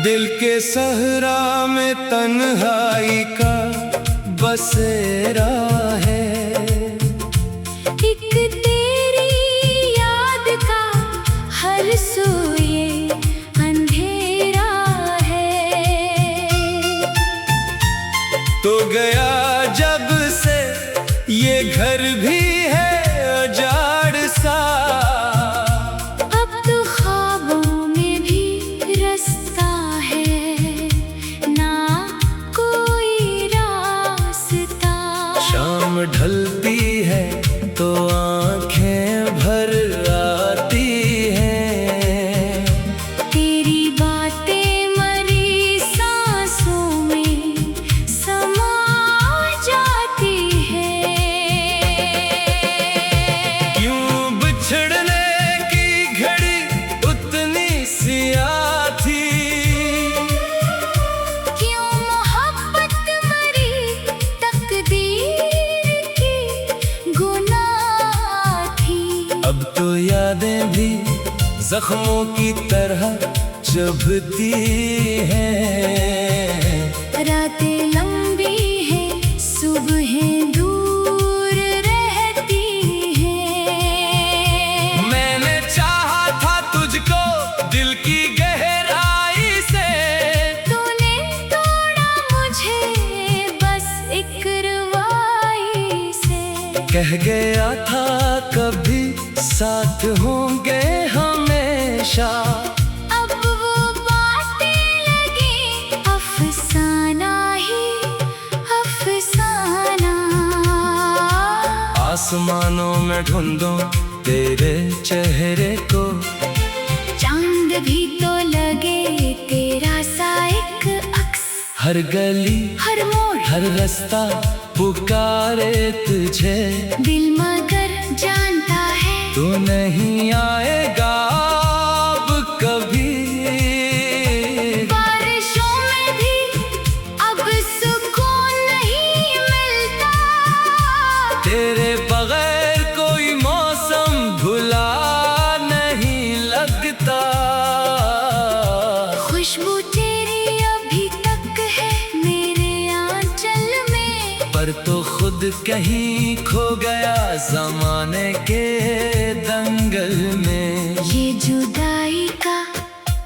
दिल के सहरा में तन्हाई का बसेरा है। एक तेरी याद का हर सू ये अंधेरा है। तो गया जब से ये घर भी है उजाड़ सा, अब तो ख्वाबों में भी रास्ता है ना कोई रास्ता। शाम ढलती है तो आंखें भर आती हैं। तेरी बातें मरी सांसों में समा जाती है। क्यों बिछड़ने की घड़ी उतनी सी थी, क्यों मोहब्बत मरी तकदीर की गुनाह थी। अब तो यादें भी जख्मों की तरह चुभती हैं। रातें लंबी हैं, सुबहें दूर रहती हैं। मैंने चाहा था तुझको दिल की गहराई से, तूने तोड़ा मुझे बस एक रवाई से। कह गया था कभी साथ होंगे हमेशा। अब वो बातें लगी अफसाना ही अफसाना। आसमानों में ढूंढूं तेरे चेहरे को, चांद भी तो लगे तेरा सा एक अक्स। हर गली हर मोड़ हर रास्ता पुकारे तुझे। दिल मगर जानता है तू नहीं आएगा अब कभी। बारिशों में भी अब सुकून नहीं मिलता। तेरे बगैर कोई मौसम भुला नहीं लगता। खुशबू तेरी अभी तक है मेरे आंचल में, पर तो खुद कहीं खो गया जमाने के दंगल में। ये जुदाई का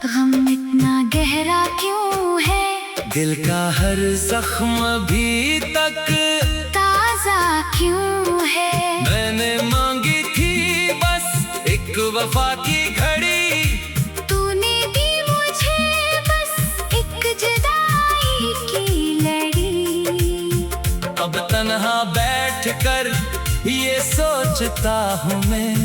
गम इतना गहरा क्यों है? दिल का हर जख्म अभी तक ताजा क्यों है? मैंने मांगी थी बस एक वफा की घड़ी, तूने दी मुझे बस एक जुदाई की लड़ी। अब तन्हा बैठ कर ये सोचता हूँ मैं,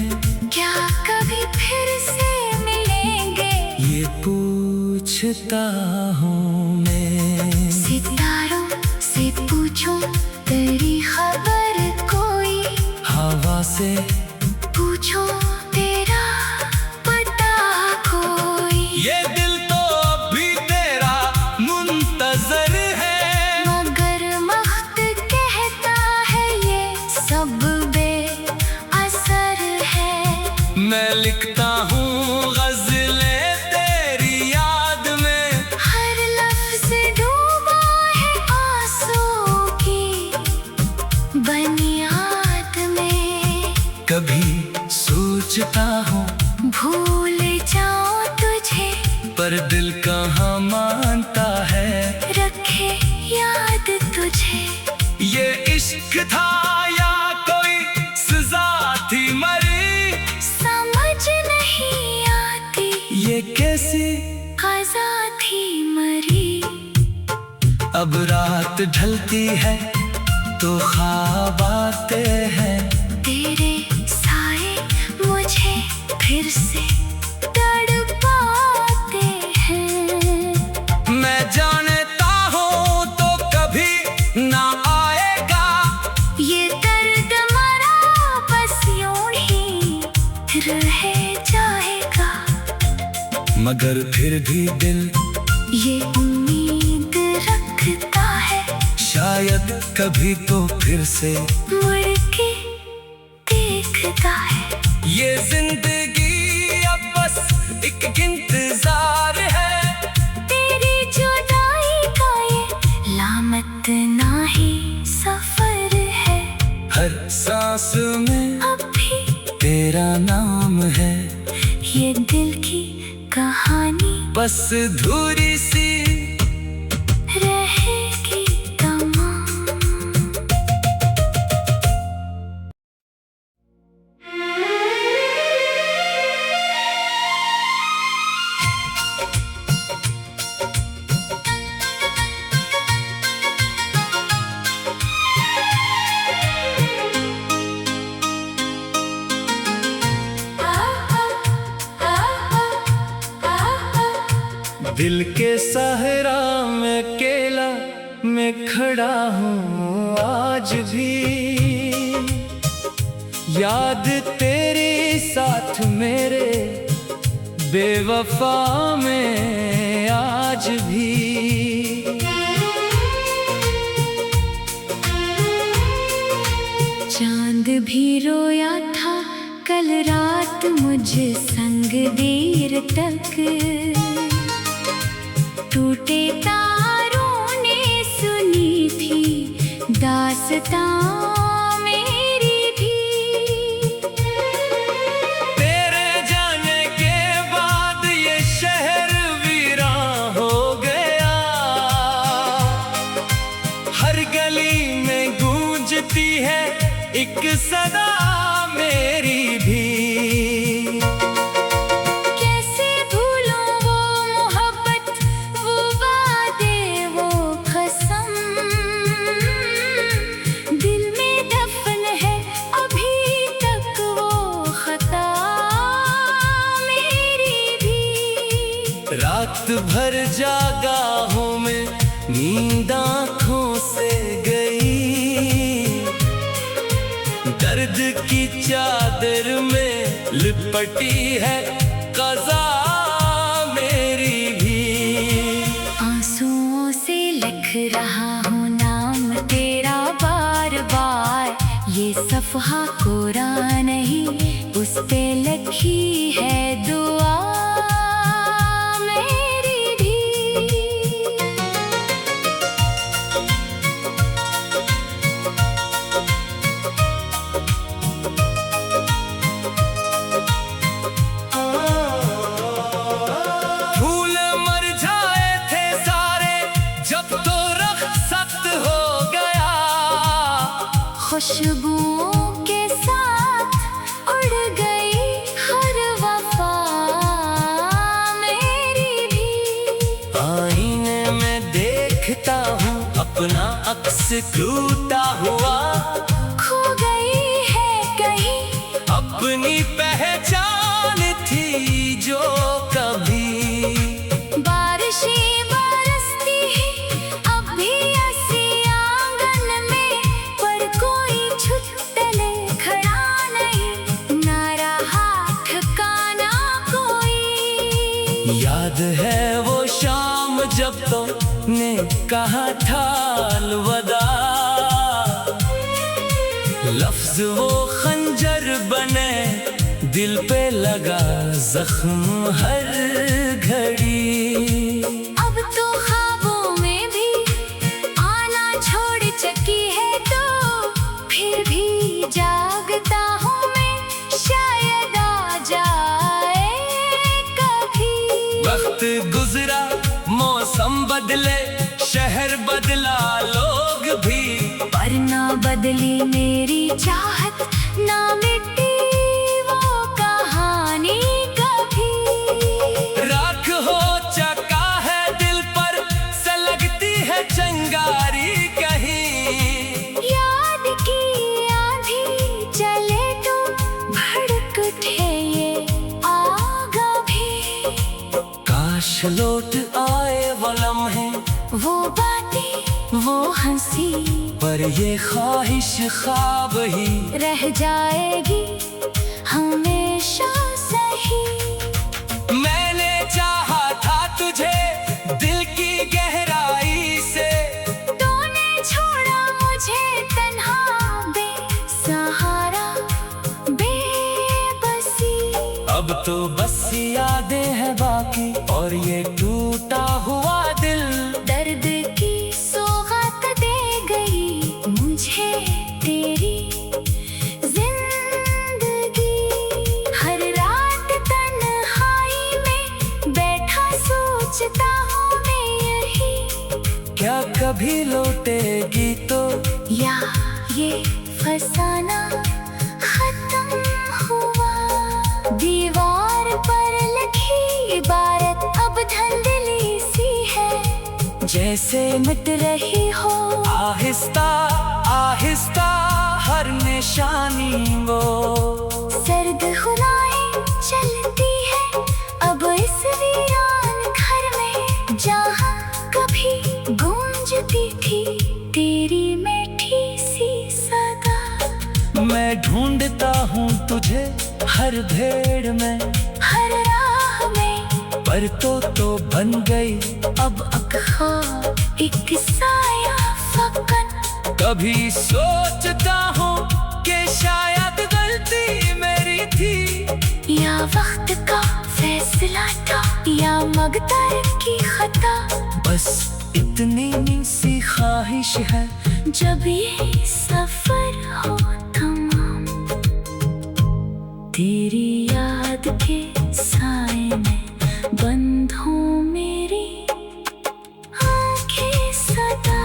क्या कभी फिर से मिलेंगे? ये पूछता हूँ मैं। सितारों से पूछूं तेरी खबर कोई, हवा से पूछो तेरा पता कोई। ये दिल तो अभी तेरा मुंतजर है, मगर वक्त कहता है ये सब बेअसर है। मैं लिखता हूँ गज़लें तेरी याद में। हर लफ्ज़ डूबा है आंसू की बुनियाद में। कभी सोचता हूँ भूल जाऊं तुझे, पर दिल कहाँ मानता है। रखे याद तुझे। ये इश्क था या कोई सजा थी मरी, समझ नहीं आती ये कैसी क़ज़ा थी मरी। अब रात ढलती है तो ख्वाब आते हैं। तेरे साए मुझे फिर से तड़पाते हैं। मैं जानता हूँ तो कभी ना आएगा ये दर्द मरा बस यूं ही रह जाएगा। मगर फिर भी दिल ये उम्मीद रखता है, शायद कभी तो फिर से मुड़ के देखता है। ये जिंदगी अब बस एक इंतजार है। तेरी बस धूरी सी रहेगी तमाम। दिल के सहरा में अकेला मैं खड़ा हूँ आज भी, याद तेरे साथ मेरे बेवफा में आज भी। चांद भी रोया था कल रात मुझ संग देर तक, टूटे तारों ने सुनी थी दास्तां मेरी भी। तेरे जाने के बाद ये शहर वीरान हो गया, हर गली में गूंजती है एक सदा मेरी भी। रात भर जागा हूँ मैं, नींद आँखों से गई, दर्द की चादर में लिपटी है क़ज़ा मेरी भी। आंसुओं से लिख रहा हूँ नाम तेरा बार बार, ये सफ़हा कोरा नहीं उस पे लिखी है दुआ मेरी भी। फूल मर जाए थे सारे जब तो रख़्सत हो गया, खुशबुओं के साथ उड़ गई हर वफा मेरी भी। आईने में देखता हूँ अपना अक्स टूटा हुआ, खो गई है कहीं अपनी पहचान थी जो कभी। बारिशें बरसती अब भी ऐसी आंगन में, पर कोई छुट्टले खड़ा नहीं, ना रहा ठिकाना कोई। याद है वो शाम जब तो ने कहा था अलविदा, लफ्ज वो खंजर बने दिल पे लगा जख्म हर घड़ी। अब तो ख्वाबों में भी आना छोड़ चुकी है, तो फिर भी जागता हूँ मैं, शायद आ जाए कभी। वक्त गुजरा मौसम बदले शहर बदला लोग भी, पर ना बदली मेरी चाहत, ना मिटी वो कहानी कभी। राख हो चका है दिल पर से लगती है चंगारी कहीं, याद की आंधी चले तो भड़क उठे ये आग भी। काश लौट आए वो लम्हे, वो बातें वो हंसी, पर ये ख्वाहिश ख्वाब ही रह जाएगी हमेशा सही। मैंने चाहा था तुझे दिल की गहराई से, तूने छोड़ा मुझे तन्हा बेसहारा बेबसी। अब तो बस यादें हैं बाकी और ये टूटा हुआ दिल, दर्द की सौगात दे गई मुझे तेरी जिंदगी। हर रात तन सोचता हूँ मैं यही, क्या कभी लौटेगी तो, या ये फसाना खत्म हुआ। दीवार पर लिखी इबारत अब धुंधली सी है, जैसे मिट रही हो आहिस्ता आहिस्ता हर निशानी वो। सर्द हवाएं चलती है अब इस वीरान घर में, जहाँ कभी गूंजती थी तेरी मीठी सी सदा। मैं ढूंढता हूँ तुझे हर भेड़ में, हर राह में, पर तो बन गई अब हाँ एक साया फकत। कभी सोचता हूँ कि शायद गलती मेरी थी, या वक्त का फैसला था, या मगदर की खता। बस इतनी सी ख्वाहिश है, जब ये सफर हो तमाम, तेरी याद के साए में बंद हो मेरी आंखें सदा।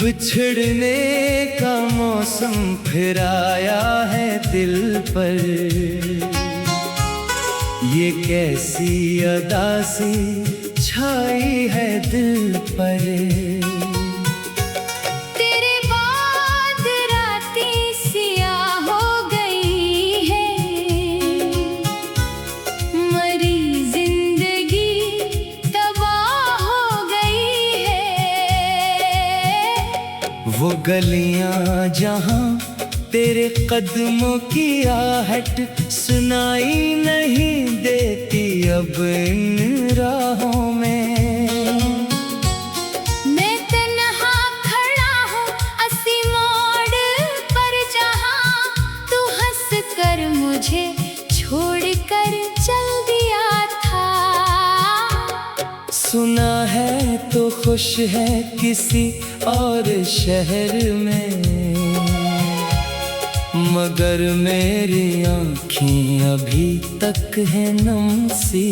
बिछड़ने का मौसम फिर आया है दिल पर, ये कैसी अदा सी छाई है दिल पर। तेरे बाद रातें सियाह हो गई है, मरी जिंदगी तबाह हो गई है। वो गलियां जहां तेरे कदमों की आहट सुनाई नहीं देती अब इन राहों में। मैं तन्हा खड़ा हूँ अस्सी मोड़ पर, जहाँ तू हंस कर मुझे छोड़ कर चल दिया था। सुना है तो खुश है किसी और शहर में, मगर मेरी आँखें अभी तक है नम सी।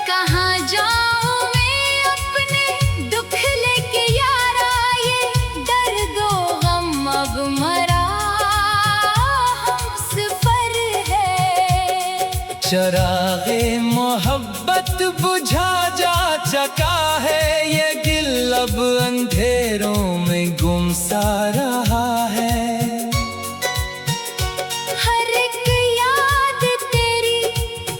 कहाँ जाऊँ मैं अपने दुख लेके यारा, ये दर्दो गम अब मरा हमसफर है। चरागे मोहब्बत बुझा जा चका है, ये दिल अब अंधेरों में गुमसा रहा है। हर एक याद तेरी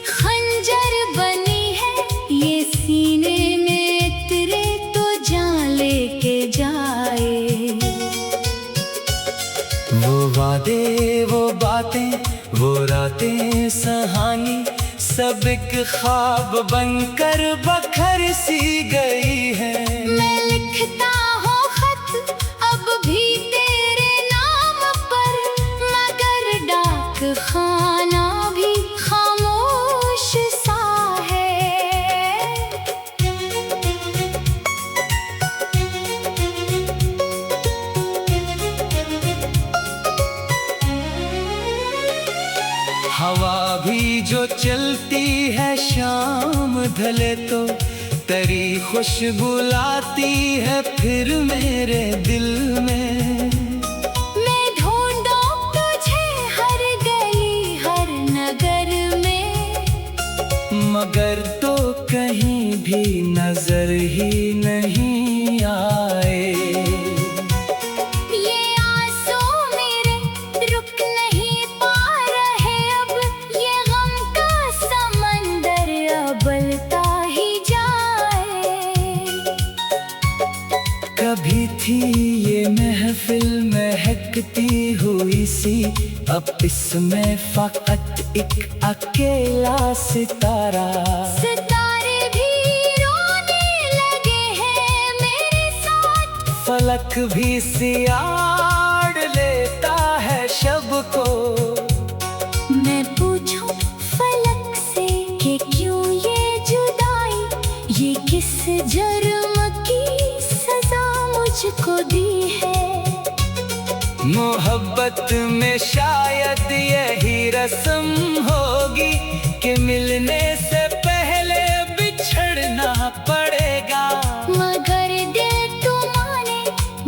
खंजर बनी है, ये सीने में तेरे तो जान लेके जाए। वो वादे वो बातें वो रातें सहानी, सब एक ख्वाब बनकर बखर सी गई है। मैं लिखता हूँ खत अब भी तेरे नाम पर, मगर डाक खाना भी खामोश सा है। हवा भी जो चलती है शाम ढले तो, तेरी खुशबू लाती है फिर मेरे दिल में। मैं ढूंढूं तुझे हर गली हर नगर में, मगर तो कहीं भी नजर ही नहीं आए। ये आंसू मेरे रुक नहीं पा रहे अब, ये गम का समंदर अबलता ही जाए। कभी थी ये महफिल महकती हुई सी, अब इसमें फकत एक अकेला सितारा। सितारे भी रोने लगे हैं मेरे साथ, फलक भी सियाड़ लेता मुझको दी है। मोहब्बत में शायद यही रस्म होगी कि मिलने से पहले बिछड़ना पड़ेगा। मगर दिल तो माने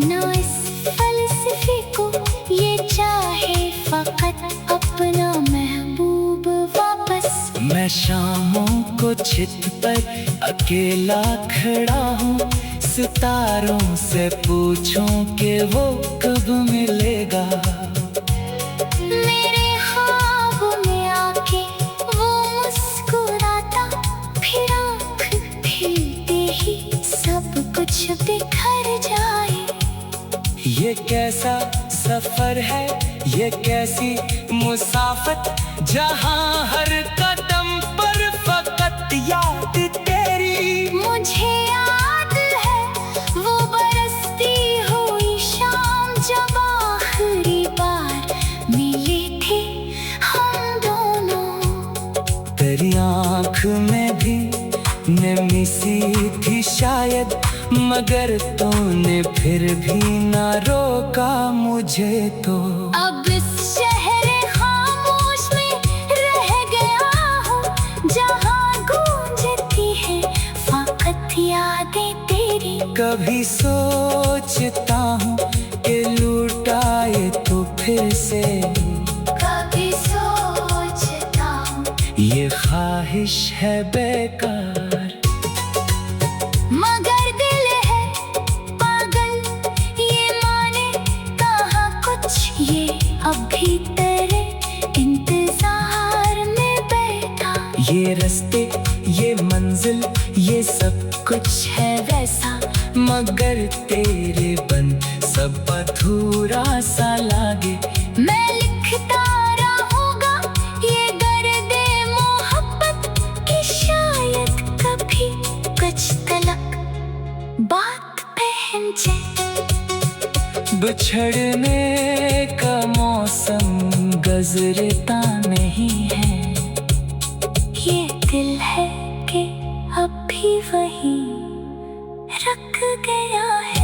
ना इस फलसफे को, ये चाहे फकत अपना महबूब वापस। मैं शामों को छित पर अकेला खड़ा हूँ, सितारों से पूछूं कि वो कब मिलेगा। मेरे ख्वाब में आके वो मुस्कुराता, फिर आँख फिरते ही सब कुछ बिखर जाए। ये कैसा सफर है, ये कैसी मुसाफत, जहाँ हर कदम पर फकत याद तेरी। मुझे याद है वो बरसती हुई शाम, जब आखिरी बार मिले थे हम दोनों। तेरी आँख में भी नमी सी थी शायद, मगर तूने फिर भी ना रोका मुझे तो। अब इस शहर खामोश में रह गया हूँ, जहाँ गूंजती है फकत यादें तेरी। कभी सोचता हूँ कि लुटाए तो फिर से, कभी सोचता हूँ ये ख्वाहिश है बेकार। मगर दिल है पागल, ये माने कहाँ कुछ, ये अभी तेरे इंतजार में बैठा। ये रास्ते, ये मंजिल, ये सब कुछ है वैसा, मगर तेरे बन सब अधूरा सा लागे। मैं लिखता रहूँगा ये दर्दे मोहब्बत की, शायद कभी कुछ तलक बात पहचे। बिछड़ने का मौसम गुज़रता नहीं है, ये दिल है कि अब भी वहीं रख गया है।